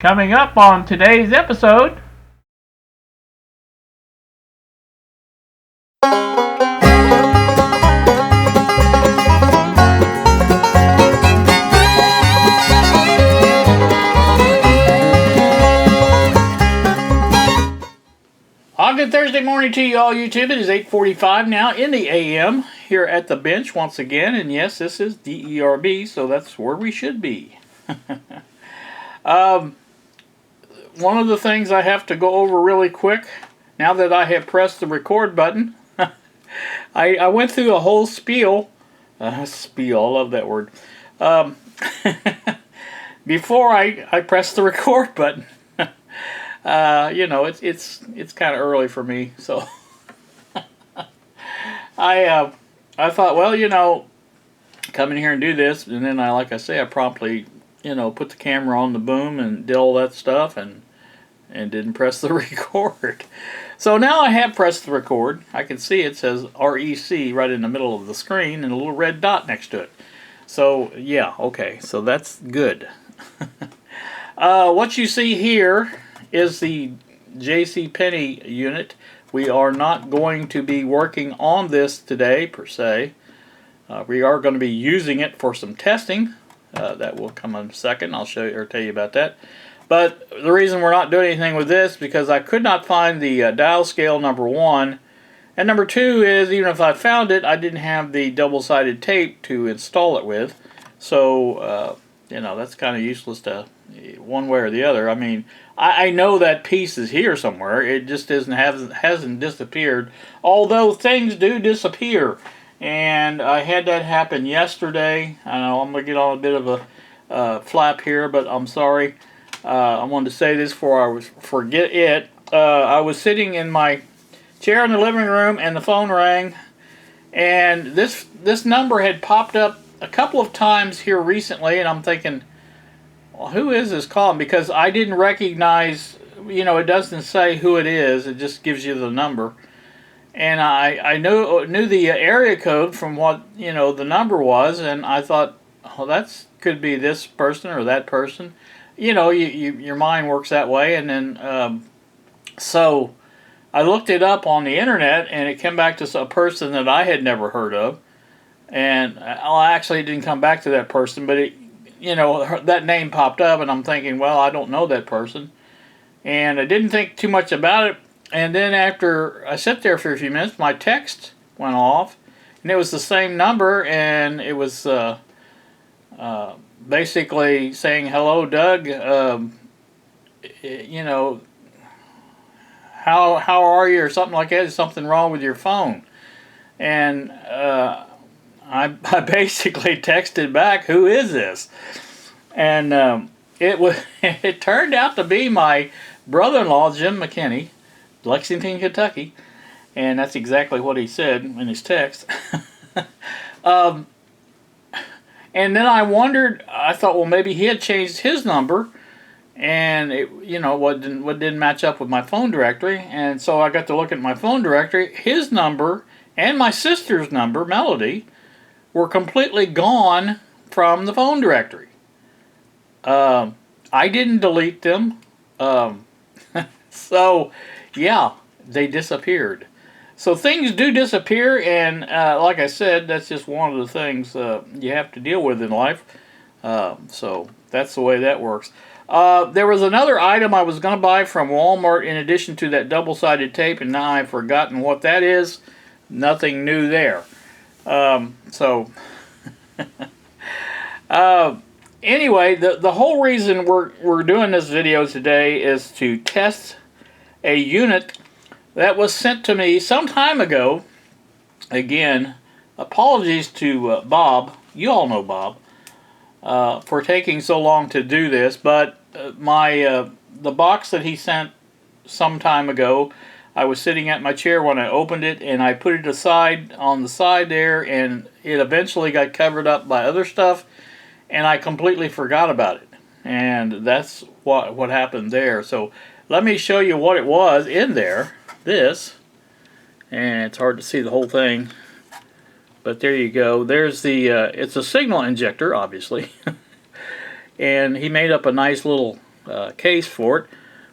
Coming up on today's episode, good Thursday morning to you all, YouTube. It is 8:45 now in the AM here at the bench once again. And yes, this is DERB, so that's where we should be. One of the things I have to go over really quick, now that I have pressed the record button, I went through a whole spiel. Spiel, I love that word. Before I pressed the record button. You know, it's kind of early for me, so I thought, well, you know, come in here and do this, and then like I say, I promptly, you know, put the camera on the boom and did all that stuff, and didn't press the record. So now I have pressed the record. I can see it says REC right in the middle of the screen and a little red dot next to it. So yeah, okay, so that's good. What you see here is the JCPenney unit. We are not going to be working on this today per se. We are going to be using it for some testing. That will come in a second. I'll show you or tell you about that. But the reason we're not doing anything with this because I could not find the dial scale, number one. And number two is, even if I found it, I didn't have the double-sided tape to install it with. So, you know, that's kind of useless to one way or the other. I mean, I know that piece is here somewhere. It just hasn't disappeared. Although things do disappear. And I had that happen yesterday. I know I'm going to get on a bit of a flap here, but I'm sorry. I wanted to say this before I forget it. I was sitting in my chair in the living room and the phone rang. And this number had popped up a couple of times here recently, and I'm thinking, well, who is this calling? Because I didn't recognize, you know, it doesn't say who it is. It just gives you the number. And I knew the area code from what, you know, the number was, and I thought, oh, that could be this person or that person. You know, your mind works that way. And then, so I looked it up on the internet, and it came back to a person that I had never heard of. And actually, it didn't come back to that person, but it, you know, that name popped up, and I'm thinking, well, I don't know that person. And I didn't think too much about it. And then after I sat there for a few minutes, my text went off, and it was the same number, and it was basically saying, hello, Doug, you know, how are you, or something like that. Is something wrong with your phone? And I basically texted back, who is this? And it turned out to be my brother-in-law, Jim McKinney, Lexington, Kentucky. And that's exactly what he said in his text. And then I wondered, I thought, well, maybe he had changed his number, and it, you know, what didn't match up with my phone directory. And so I got to look at my phone directory. His number and my sister's number, Melody, were completely gone from the phone directory. I didn't delete them. So, yeah, they disappeared. So things do disappear, and like I said, that's just one of the things you have to deal with in life. So that's the way that works. There was another item I was going to buy from Walmart in addition to that double-sided tape, and now I've forgotten what that is. Nothing new there. So anyway, the whole reason we're doing this video today is to test a unit that was sent to me some time ago. Again, apologies to Bob. You all know Bob for taking so long to do this, but the box that he sent some time ago, I was sitting at my chair when I opened it, and I put it aside on the side there, and it eventually got covered up by other stuff, and I completely forgot about it. And that's what happened there. So let me show you what it was in there. This, and it's hard to see the whole thing, but there you go. There's it's a signal injector, obviously. And he made up a nice little case for it,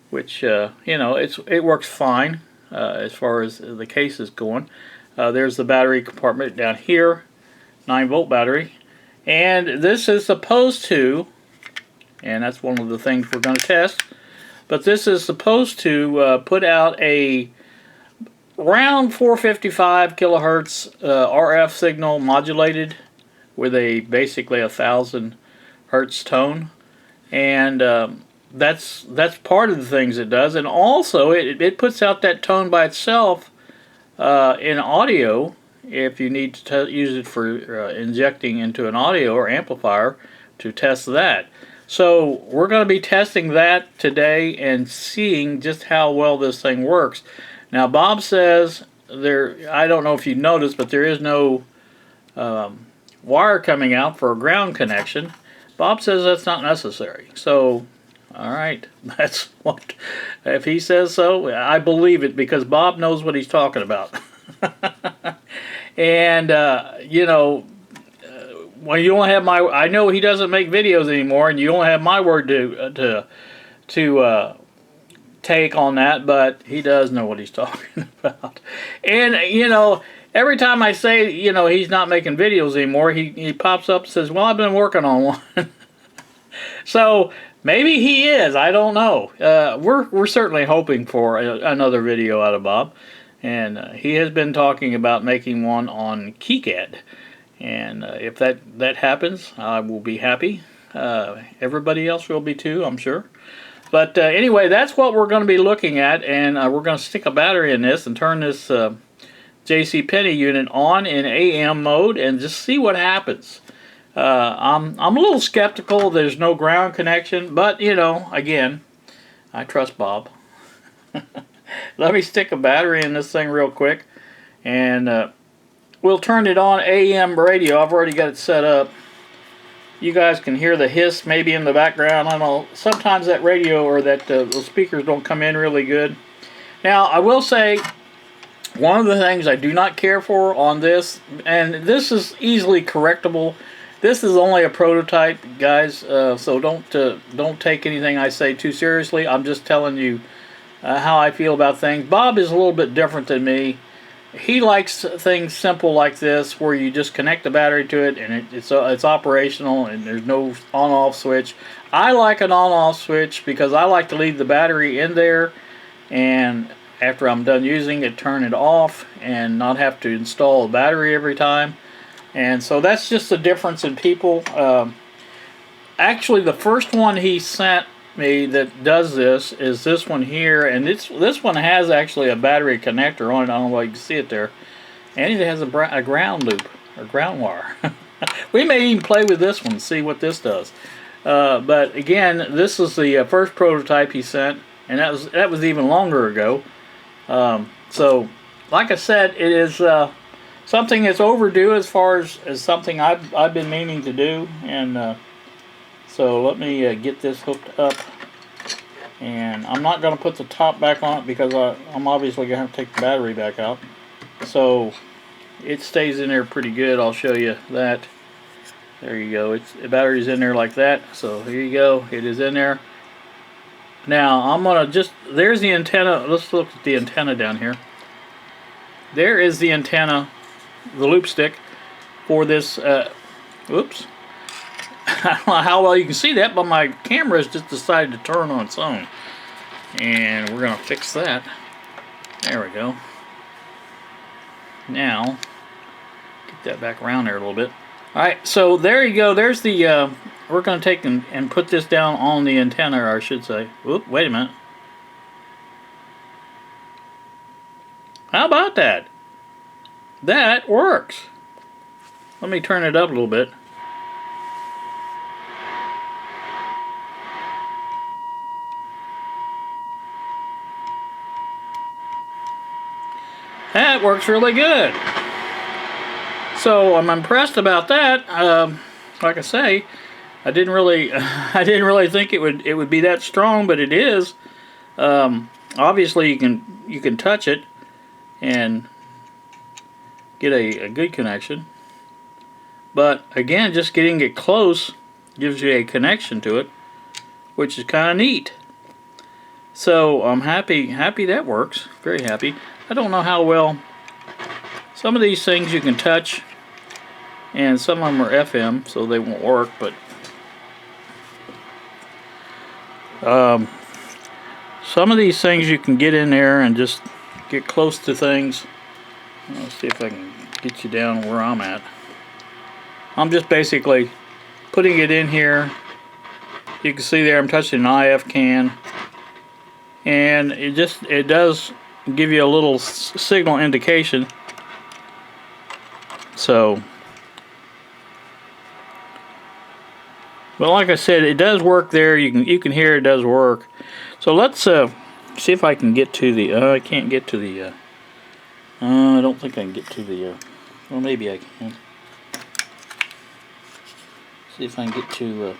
which you know, it works fine as far as the case is going. There's the battery compartment down here, 9-volt battery, and this is supposed to, and that's one of the things we're going to test, but this is supposed to put out a around 455 kilohertz RF signal modulated with a basically 1,000 hertz tone, and that's part of the things it does. And also it puts out that tone by itself in audio if you need to use it for injecting into an audio or amplifier to test that. So we're going to be testing that today and seeing just how well this thing works. Now Bob says I don't know if you noticed, but there is no wire coming out for a ground connection. Bob says that's not necessary. So, all right, that's what, if he says so, I believe it, because Bob knows what he's talking about. And, you know, when you don't have my, I know he doesn't make videos anymore, and you don't have my word to take on that, but he does know what he's talking about. And, you know, every time I say, you know, he's not making videos anymore, he pops up and says, well, I've been working on one. So maybe he is. I don't know. We're certainly hoping for another video out of Bob. And he has been talking about making one on KiCad. And if that happens, I will be happy. Everybody else will be too, I'm sure. But anyway, that's what we're going to be looking at. And we're going to stick a battery in this and turn this JCPenney unit on in AM mode and just see what happens. I'm a little skeptical. There's no ground connection, but you know, again, I trust Bob. Let me stick a battery in this thing real quick, and we'll turn it on AM radio. I've already got it set up. You guys can hear the hiss maybe in the background. I don't know. Sometimes that radio or that those speakers don't come in really good. Now, I will say, one of the things I do not care for on this, and this is easily correctable. This is only a prototype, guys, so don't take anything I say too seriously. I'm just telling you how I feel about things. Bob is a little bit different than me. He likes things simple like this, where you just connect the battery to it and it's operational and there's no on-off switch. I like an on-off switch because I like to leave the battery in there, and after I'm done using it, turn it off and not have to install a battery every time. And so that's just the difference in people. Actually, the first one he sent me that does this is this one here, and this one has actually a battery connector on it. I don't know if you can see it there, and it has a ground loop or ground wire. We may even play with this one and see what this does. But again, this is the first prototype he sent, and that was even longer ago. So, like I said, it is something that's overdue as far as something I've been meaning to do, and so let me get this hooked up. And I'm not going to put the top back on it because I'm obviously going to have to take the battery back out. So it stays in there pretty good. I'll show you that. There you go. The battery's in there like that. So here you go. It is in there. Now I'm going to there's the antenna. Let's look at the antenna down here. There is the antenna, the loop stick for this. Oops. I don't know how well you can see that, but my camera has just decided to turn on its own. And we're going to fix that. There we go. Now, get that back around there a little bit. Alright, so there you go. There's the, we're going to take and put this down on the antenna, or I should say. Oop, wait a minute. How about that? That works. Let me turn it up a little bit. That works really good. So I'm impressed about that. Like I say, I didn't really think it would be that strong, but it is. Obviously, you can touch it and get a good connection. But again, just getting it close gives you a connection to it. which is kind of neat. So I'm happy that works. Very happy. I don't know how well. Some of these things you can touch, and some of them are FM, so they won't work. But some of these things you can get in there and just get close to things. Let's see if I can get you down where I'm at. I'm just basically putting it in here. You can see there I'm touching an IF can, and it does give you a little signal indication. So, but like I said, it does work there. You can hear it does work. So let's see if I can get to the. I can't get to the. I don't think I can get to the. Well, maybe I can. See if I can get to.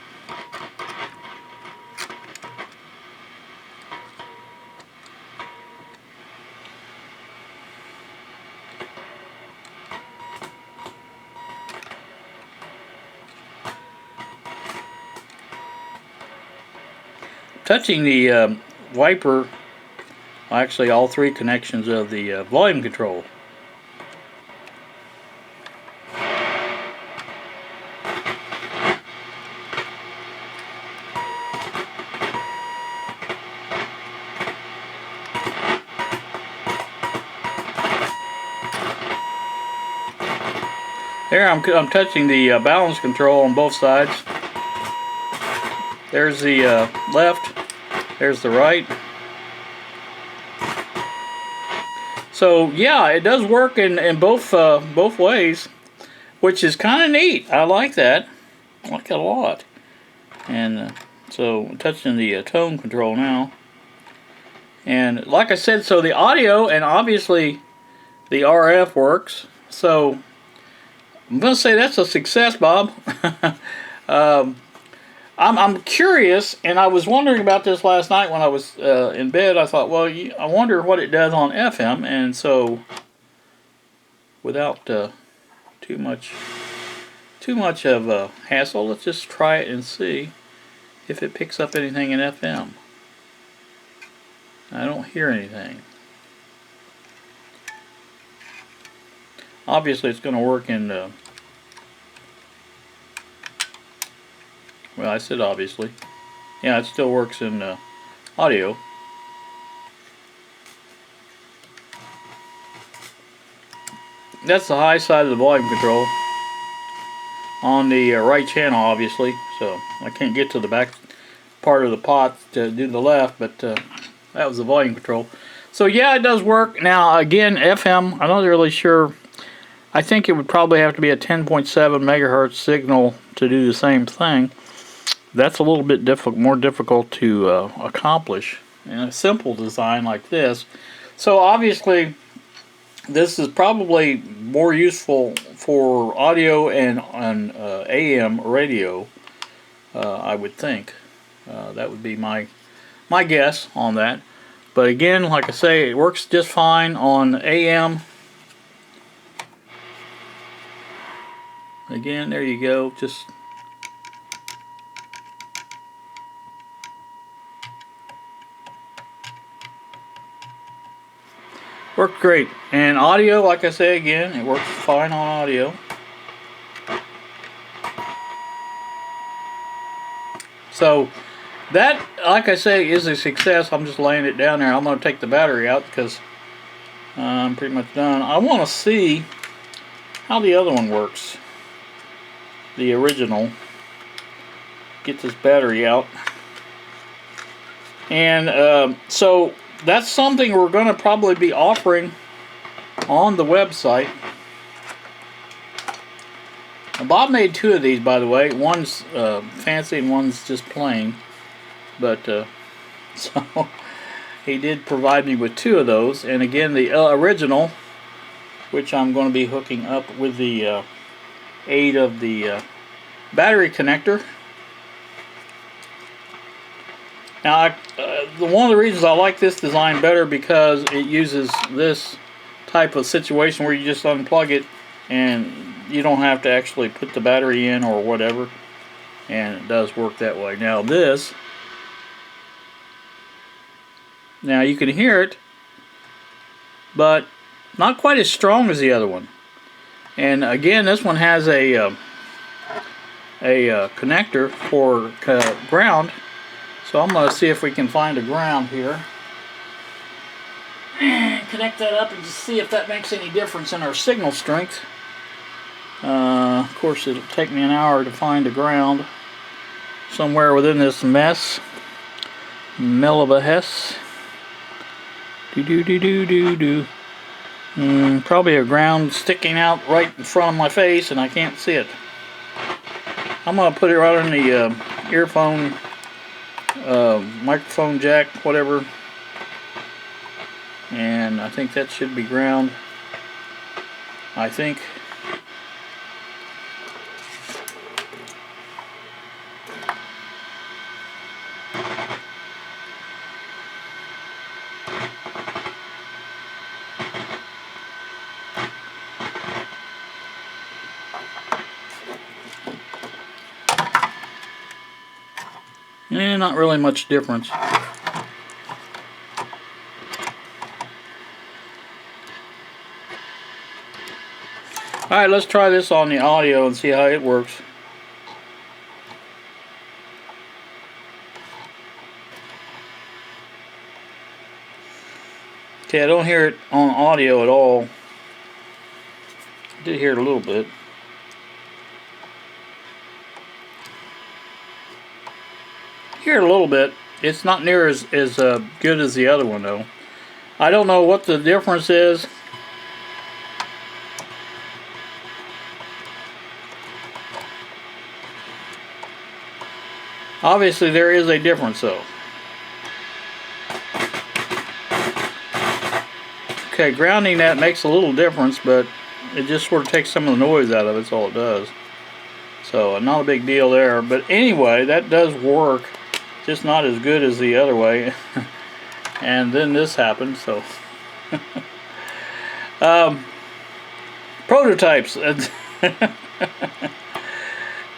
Touching the wiper, actually all three connections of the volume control. There I'm touching the balance control on both sides. There's the left, there's the right. So yeah, it does work in both ways, which is kind of neat. I like that. I like it a lot. And so I'm touching the tone control now. And like I said, so the audio and obviously the RF works. So I'm going to say that's a success, Bob. I'm curious, and I was wondering about this last night when I was in bed. I thought, well, I wonder what it does on FM, and so without too much of a hassle, let's just try it and see if it picks up anything in FM. I don't hear anything. Obviously, it's going to work in. Well, I said obviously. Yeah, it still works in audio. That's the high side of the volume control on the right channel, obviously. So I can't get to the back part of the pot to do the left, but that was the volume control. So yeah, it does work. Now again, FM, I'm not really sure. I think it would probably have to be a 10.7 megahertz signal to do the same thing. That's a little bit more difficult to accomplish in a simple design like this. So obviously, this is probably more useful for audio and on AM radio. I would think that would be my guess on that. But again, like I say, it works just fine on AM. Again, there you go. Just worked great. And audio, like I say again, it works fine on audio. So that, like I say, is a success. I'm just laying it down there. I'm going to take the battery out because I'm pretty much done. I want to see how the other one works. The original. Get this battery out. And so that's something we're going to probably be offering on the website. Now, Bob made two of these, by the way. One's fancy and one's just plain. But so he did provide me with two of those. And again, the original, which I'm going to be hooking up with the aid of the battery connector. Now, one of the reasons I like this design better because it uses this type of situation where you just unplug it and you don't have to actually put the battery in or whatever, and it does work that way. Now this Now you can hear it, but not quite as strong as the other one. And again, this one has a connector for ground. So I'm going to see if we can find a ground here. Connect that up and just see if that makes any difference in our signal strength. Of course, it'll take me an hour to find a ground somewhere within this mess. Millibahess. Do. Probably a ground sticking out right in front of my face and I can't see it. I'm going to put it right on the earphone, microphone jack, whatever. And I think that should be ground. I think. Not really much difference. Alright, let's try this on the audio and see how it works. Okay, I don't hear it on audio at all. I did hear it a little bit. Hear it a little bit. It's not near as good as the other one though. I don't know what the difference is. Obviously there is a difference though. Okay, grounding that makes a little difference, but it just sort of takes some of the noise out of it, that's all it does. So not a big deal there. But anyway, that does work. Just not as good as the other way. And then this happened, so. Prototypes.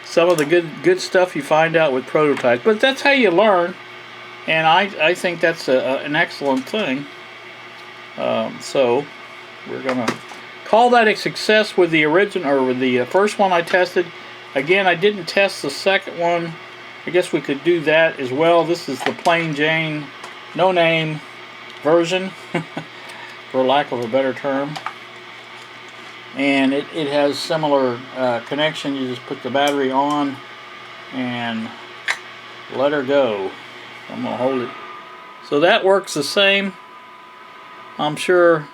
Some of the good stuff you find out with prototypes. But that's how you learn. And I think that's an excellent thing. So we're going to call that a success with the original, or with the first one I tested. Again, I didn't test the second one. I guess we could do that as well. This is the plain Jane, no name version, for lack of a better term. And it has similar connection. You just put the battery on and let her go. I'm going to hold it. So that works the same. I'm sure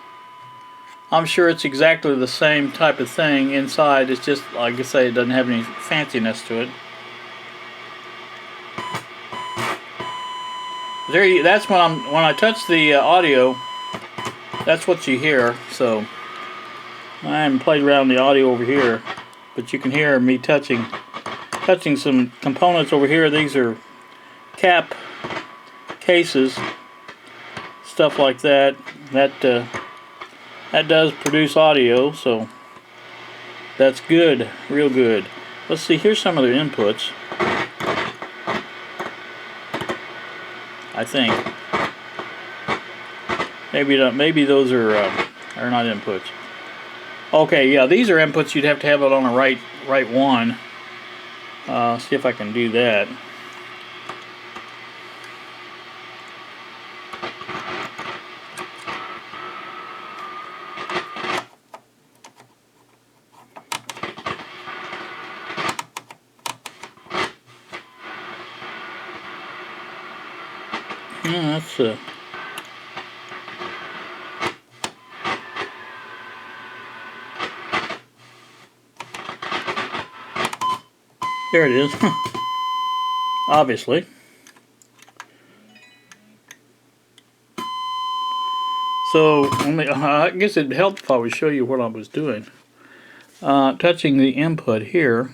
it's exactly the same type of thing inside. It's just, like I say, it doesn't have any fanciness to it. That's when I touch the audio, that's what you hear. So I haven't played around the audio over here, but you can hear me touching some components over here. These are cap cases, stuff like that. That does produce audio, so that's good, real good. Let's see, here's some of the inputs. I think maybe those are not inputs. Okay, yeah, these are inputs. You'd have to have it on the right one. See if I can do that. Yeah, that's there it is. Obviously. So I guess it'd help if I would show you what I was doing. Touching the input here.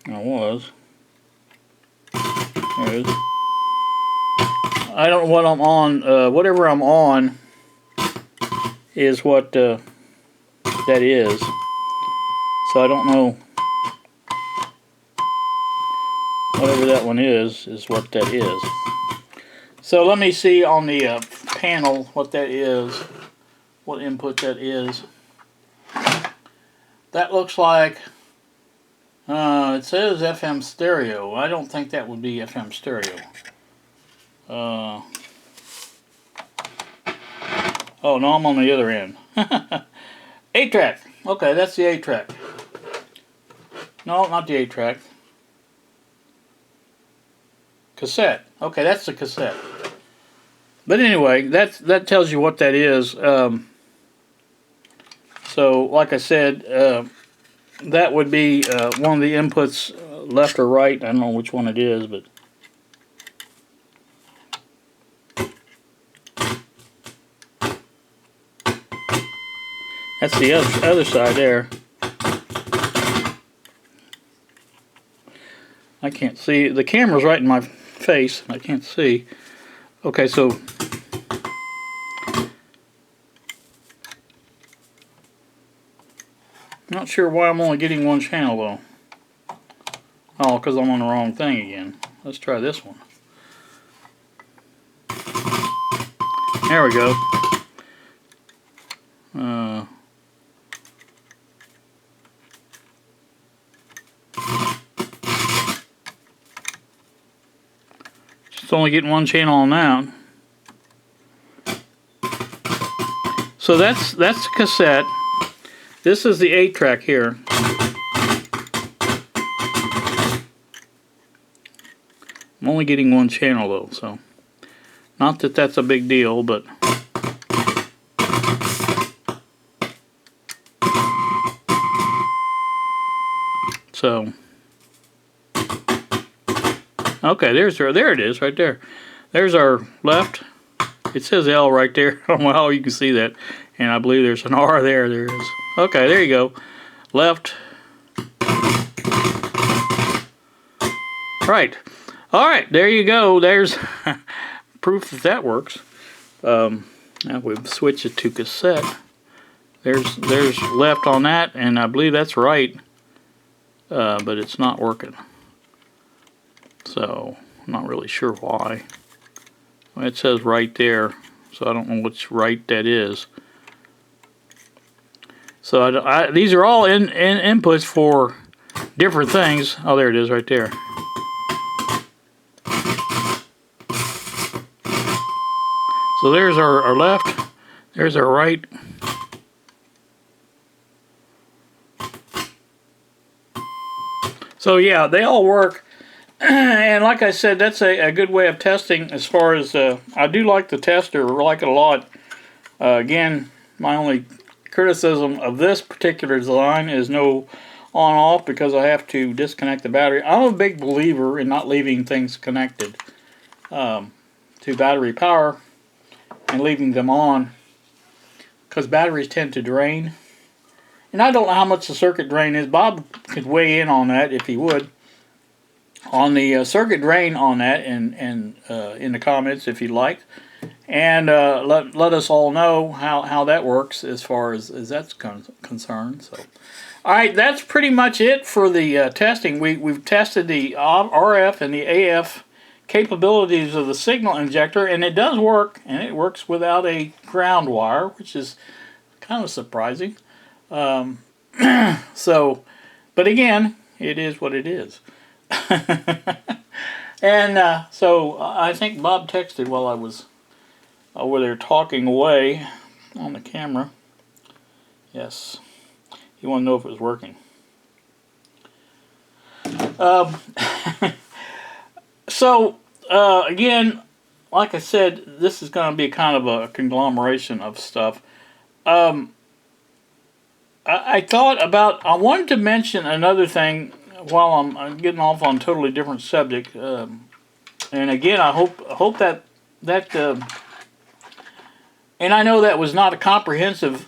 I was. There it is. I don't know what I'm on. Whatever I'm on is what that is. So I don't know. whatever that one is what that is. So let me see on the panel what that is, what input that is. That looks like, it says FM stereo. I don't think that would be FM stereo. Oh no, I'm on the other end. 8-track. Okay, that's the 8-track. No, not the 8-track. Cassette. Okay, that's the cassette. But anyway, that tells you what that is. So, like I said, that would be one of the inputs, left or right. I don't know which one it is, but that's the other side there. I can't see. The camera's right in my face. I can't see. Okay, so not sure why I'm only getting one channel though. Oh, because I'm on the wrong thing again. Let's try this one. There we go. Just only getting one channel on that. So that's the cassette. This is the 8-track here. I'm only getting one channel though, so not that that's a big deal, but so okay, there it is right there. There's our left. It says L right there. I don't know how you can see that, and I believe there's an R there. There is. Okay, there you go. Left. Right. All right, there you go. There's proof that works. Now we've switched it to cassette. There's left on that, and I believe that's right, but it's not working. So I'm not really sure why. It says right there, so I don't know which right that is. So these are all inputs for different things. Oh, there it is right there. So there's our left, there's our right. So yeah, they all work. And like I said, that's a good way of testing as far as, I do like the tester, like it a lot. Again, my only criticism of this particular design is no on-off because I have to disconnect the battery. I'm a big believer in not leaving things connected to battery power and leaving them on because batteries tend to drain. And I don't know how much the circuit drain is. Bob could weigh in on that if he would. On the circuit drain on that and in the comments if you'd like. And let us all know how that works as far as that's concerned. So, all right, that's pretty much it for the testing. We've tested the RF and the AF capabilities of the signal injector, and it does work, and it works without a ground wire, which is kind of surprising. So, but again, it is what it is. And so I think Bob texted while I was over there talking away on the camera. Yes, he wanted to know if it was working. So again, like I said, this is going to be kind of a conglomeration of stuff. I wanted to mention another thing while I'm getting off on a totally different subject. And again, I hope that and I know that was not a comprehensive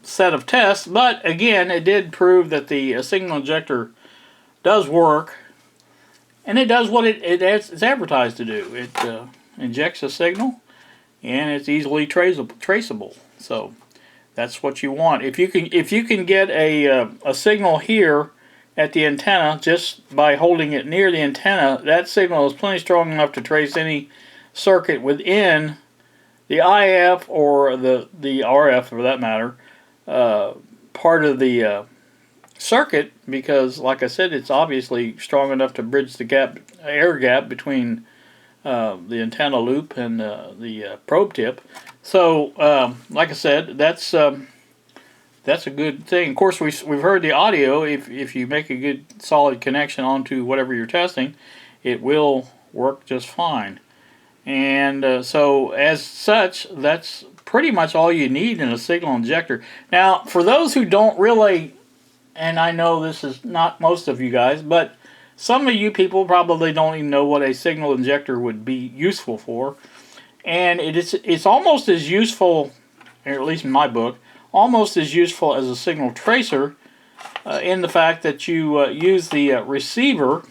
set of tests, but again, it did prove that the signal injector does work, and it does what it's advertised to do. It injects a signal, and it's easily traceable. So that's what you want. If you can get a signal here, at the antenna, just by holding it near the antenna, that signal is plenty strong enough to trace any circuit within the IF or the RF, for that matter, part of the circuit, because, like I said, it's obviously strong enough to bridge the air gap between the antenna loop and the probe tip. So, like I said, that's a good thing. Of course, we've heard the audio. If you make a good solid connection onto whatever you're testing, it will work just fine. And so, as such, that's pretty much all you need in a signal injector. Now, for those who don't really, and I know this is not most of you guys, but some of you people probably don't even know what a signal injector would be useful for. And it's almost as useful, or at least in my book, almost as useful as a signal tracer, in the fact that you use the receiver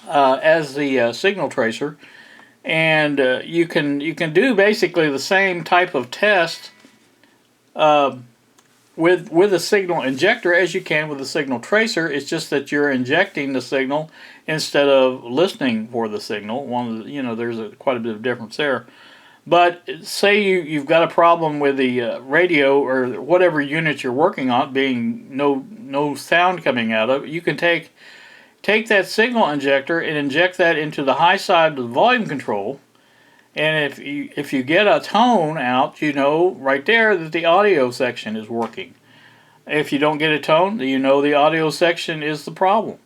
as the signal tracer. And you can do basically the same type of test with a signal injector as you can with a signal tracer. It's just that you're injecting the signal instead of listening for the signal. There's quite a bit of difference there. But say you've got a problem with the radio or whatever unit you're working on, being no sound coming out of it, you can take that signal injector and inject that into the high side of the volume control, and if you get a tone out, you know right there that the audio section is working. If you don't get a tone, you know the audio section is the problem.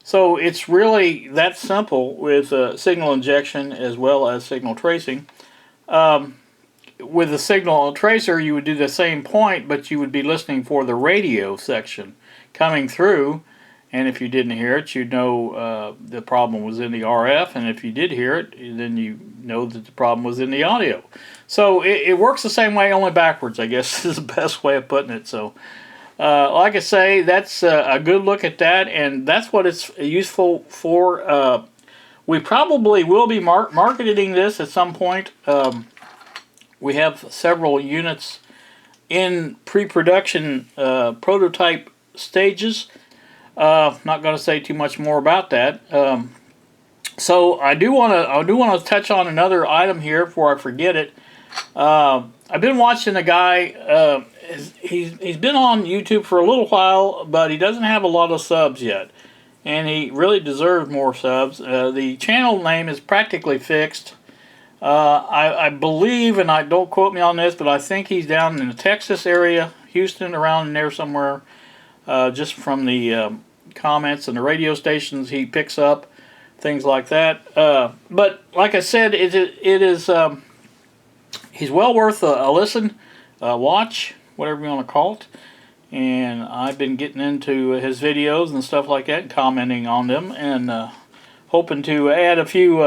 So it's really that simple with signal injection as well as signal tracing. With the signal tracer, you would do the same point, but you would be listening for the radio section coming through. And if you didn't hear it, you'd know the problem was in the RF. And if you did hear it, then you know that the problem was in the audio. So it works the same way, only backwards, I guess is the best way of putting it. So, like I say, that's a good look at that. And that's what it's useful for. We probably will be marketing this at some point. We have several units in pre-production prototype stages. Not going to say too much more about that. So I do want to touch on another item here before I forget it. I've been watching a guy. He's been on YouTube for a little while, but he doesn't have a lot of subs yet, and he really deserves more subs. The channel name is Practically Fixed. I believe, and don't quote me on this, but I think he's down in the Texas area, Houston, around in there somewhere. Just from the comments and the radio stations he picks up, things like that. But like I said, it is he's well worth a listen, watch, whatever you want to call it. And I've been getting into his videos and stuff like that, and commenting on them, and hoping to add a few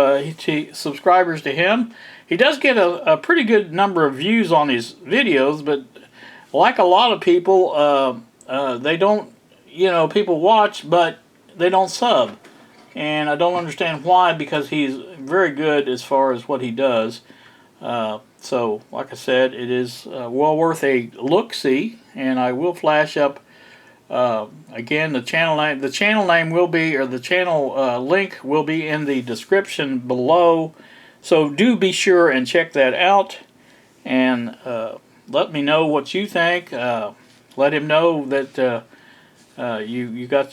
subscribers to him. He does get a pretty good number of views on his videos, but like a lot of people, they don't, people watch, but they don't sub. And I don't understand why, because he's very good as far as what he does. So, like I said, it is well worth a look-see. And I will flash up, again, the channel name. The channel name will be, or the channel link will be in the description below. So do be sure and check that out. And let me know what you think. Let him know that you got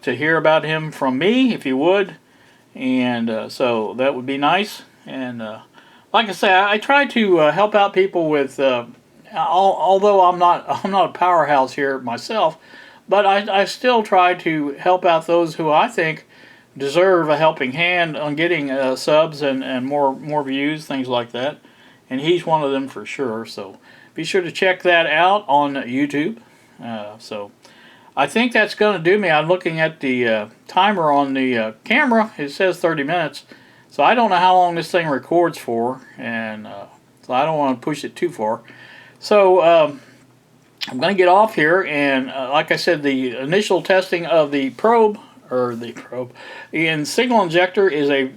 to hear about him from me, if you would, and so that would be nice. And like I say, I try to help out people with. Although I'm not a powerhouse here myself, but I still try to help out those who I think deserve a helping hand on getting subs and more views, things like that. And he's one of them for sure. So be sure to check that out on YouTube. So I think that's going to do me. I'm looking at the timer on the camera. It says 30 minutes. So I don't know how long this thing records for. And so I don't want to push it too far. So I'm going to get off here. And like I said, the initial testing of the probe in signal injector is a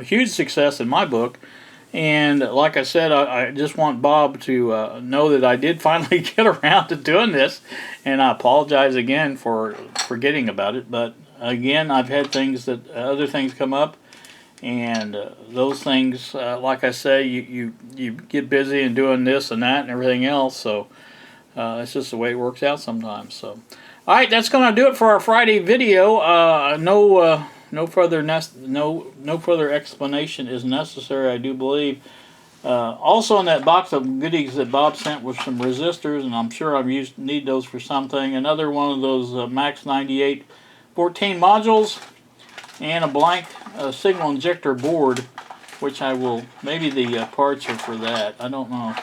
huge success in my book. And like I said, I just want Bob to know that I did finally get around to doing this, and I apologize again for forgetting about it. But again, I've had other things come up, and those things, like I say, you get busy and doing this and that and everything else. So it's just the way it works out sometimes. So, all right, that's going to do it for our Friday video. No further explanation is necessary, I do believe. Also in that box of goodies that Bob sent was some resistors, and I'm sure need those for something. Another one of those Max 98 14 modules, and a blank signal injector board, which maybe the parts are for that. I don't know,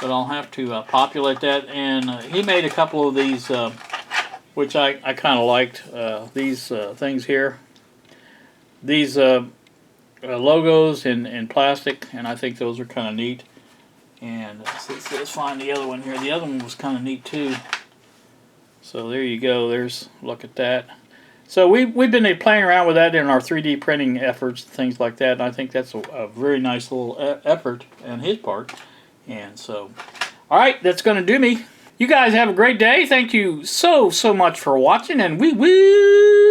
but I'll have to populate that. And he made a couple of these, which I kind of liked. These things here. These logos in plastic, and I think those are kind of neat. And let's find the other one here. The other one was kind of neat too. So there you go. Look at that. So we've been playing around with that in our 3D printing efforts and things like that. And I think that's a very nice little effort on his part. And so, all right, that's going to do me. You guys have a great day. Thank you so much for watching, and we will